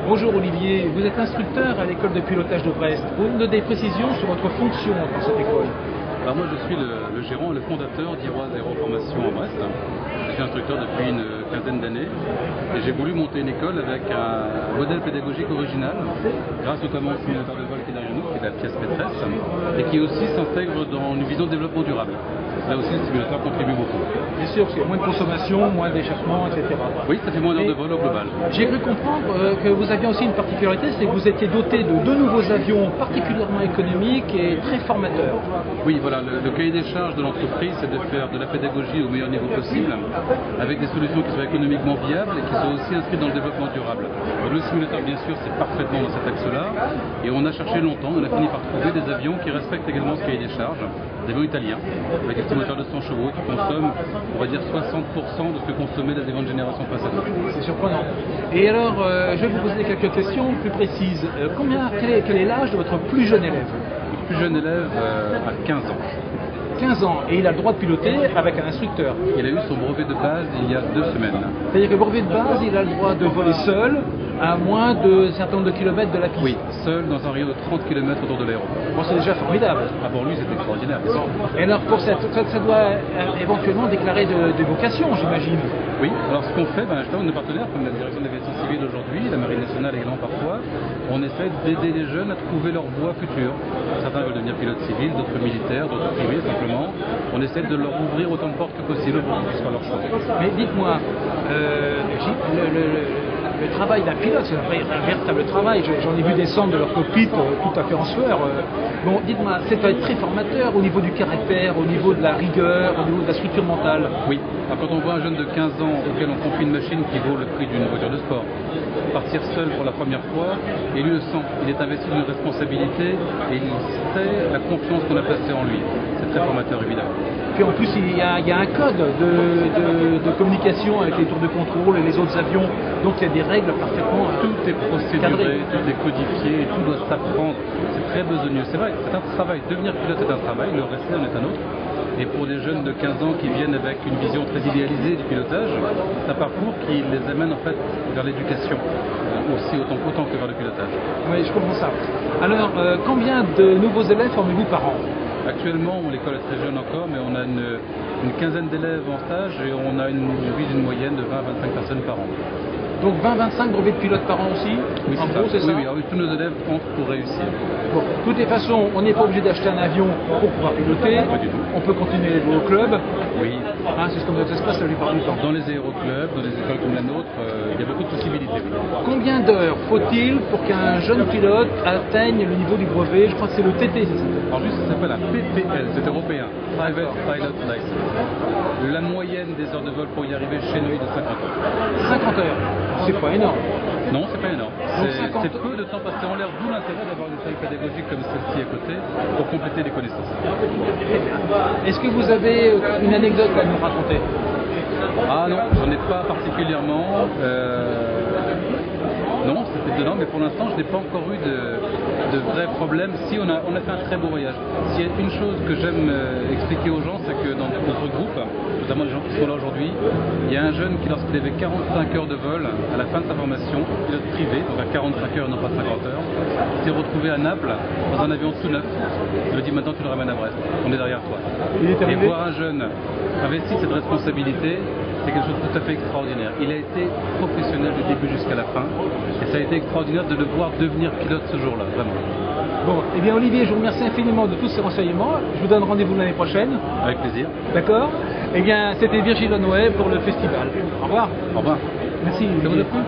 Bonjour Olivier, vous êtes instructeur à l'école de pilotage de Brest. Vous nous donnez des précisions sur votre fonction dans cette école? Alors moi je suis le gérant et le fondateur d'Iroise Aéroformation à Brest. Je suis instructeur depuis une quinzaine d'années et j'ai voulu monter une école avec un modèle pédagogique original, grâce notamment au simulateur de vol qui est derrière nous, qui est la pièce maîtresse, et qui aussi s'intègre dans une vision de développement durable. Là aussi le simulateur contribue beaucoup. Bien sûr, parce qu'il y a moins de consommation, moins d'échappement, etc. Oui, ça fait moins d'heures de vol au global. J'ai cru comprendre que vous aviez aussi une particularité, c'est que vous étiez doté de deux nouveaux avions particulièrement économiques et très formateurs. Oui, voilà, le cahier des charges de l'entreprise, c'est de faire de la pédagogie au meilleur niveau possible, avec des solutions qui soient économiquement viables et qui soient aussi inscrites dans le développement durable. Donc, le simulateur, bien sûr, c'est parfaitement dans cet axe-là, et on a cherché longtemps, on a fini par trouver des avions qui respectent également ce cahier des charges, des avions italiens, avec des petits moteurs de 100 chevaux qui consomment, on va dire, 60% de ce que consommaient les avions de génération précédente. C'est surprenant. Et alors, je vais vous poser quelques questions plus précises. Quel est l'âge de votre plus jeune élève? Le plus jeune élève a 15 ans. 15 ans, et il a le droit de piloter avec un instructeur. Il a eu son brevet de base il y a 2 semaines. C'est-à-dire que le brevet de base, il a le droit de voler seul à moins de un certain nombre de kilomètres de la piste. Oui, seul dans un rayon de 30 km autour de l'aéroport. Bon, c'est déjà formidable. Ah, pour lui, c'est extraordinaire. Et alors, pour ça doit éventuellement déclarer des vocations, j'imagine. Oui, alors ce qu'on fait, justement, nos partenaires, comme la direction de l'aviation civile aujourd'hui, la marine nationale également parfois, on essaie d'aider les jeunes à trouver leur voie future. Certains veulent devenir pilotes civils, d'autres militaires, d'autres privés simplement. On essaie de leur ouvrir autant de portes que possible pour qu'ils soient leur choix. Mais dites-moi, le travail d'un pilote, c'est un véritable travail. J'en ai vu descendre de leur cockpit tout à fait en sueur. Bon, dites-moi, ça doit être très formateur au niveau du caractère, au niveau de la rigueur, au niveau de la structure mentale. Oui, alors quand on voit un jeune de 15 ans auquel on confie une machine qui vaut le prix d'une voiture de sport, partir seul pour la première fois, et lui le sent, il est investi d'une responsabilité et il sait la confiance qu'on a placée en lui. C'est très formateur évidemment. Puis en plus, il y a un code de communication avec les tours de contrôle et les autres avions, donc il y a des règles parfaitement tout est procéduré, cadré. tout est codifié, tout doit s'apprendre. C'est très besogneux. C'est vrai, c'est un travail. Devenir pilote est un travail, le rester en est un autre. Et pour des jeunes de 15 ans qui viennent avec une vision très idéalisée du pilotage, c'est un parcours qui les amène en fait vers l'éducation, aussi autant que vers le pilotage. Oui, je comprends ça. Alors, combien de nouveaux élèves formez-vous par an? Actuellement, l'école est très jeune encore, mais on a une quinzaine d'élèves en stage et on a une moyenne de 20 à 25 personnes par an. Donc 20-25 brevets de pilote par an aussi? Oui, en gros, c'est ça? Oui, oui, tous nos élèves comptent pour réussir. Bon, de toutes les façons, on n'est pas obligé d'acheter un avion pour pouvoir piloter. Pas du tout. On peut continuer au club. Oui. C'est comme ça se passe la plupart du temps. Dans les aéroclubs, dans des écoles comme la nôtre, il y a beaucoup de possibilités. Combien d'heures faut-il pour qu'un jeune pilote atteigne le niveau du brevet? Je crois que c'est le TT, c'est ça? Alors juste, ça s'appelle un PPL, c'est européen, Private Pilot License. La moyenne des heures de vol pour y arriver chez nous est de 50 heures. 50 heures, c'est pas énorme. Non, c'est pas énorme. C'est 50 peu de temps passé en l'air, d'où l'intérêt d'avoir une salle pédagogique comme celle-ci à côté pour compléter les connaissances. Est-ce que vous avez une anecdote à nous raconter? Ah non, j'en ai pas particulièrement. Non, c'est étonnant, mais pour l'instant, je n'ai pas encore eu de vrais problèmes. Si, on a fait un très beau voyage. S'il y a une chose que j'aime expliquer aux gens, c'est que dans notre groupe, notamment les gens qui sont là aujourd'hui, il y a un jeune qui, lorsqu'il avait 45 heures de vol, à la fin de sa formation, pilote privé, donc à 45 heures, non pas 50 heures, s'est retrouvé à Naples, dans un avion tout neuf. Il lui dit maintenant tu le ramènes à Brest, on est derrière toi. Et voir un jeune investir cette responsabilité, c'est quelque chose de tout à fait extraordinaire. Il a été professionnel du début jusqu'à la fin et ça a été extraordinaire de le voir devenir pilote ce jour-là, vraiment. Bon, eh bien Olivier, je vous remercie infiniment de tous ces renseignements. Je vous donne rendez-vous l'année prochaine. Avec plaisir. D'accord? Eh bien, c'était Virgile Noé pour le festival. Au revoir. Au revoir. Merci. Ça vous a plu?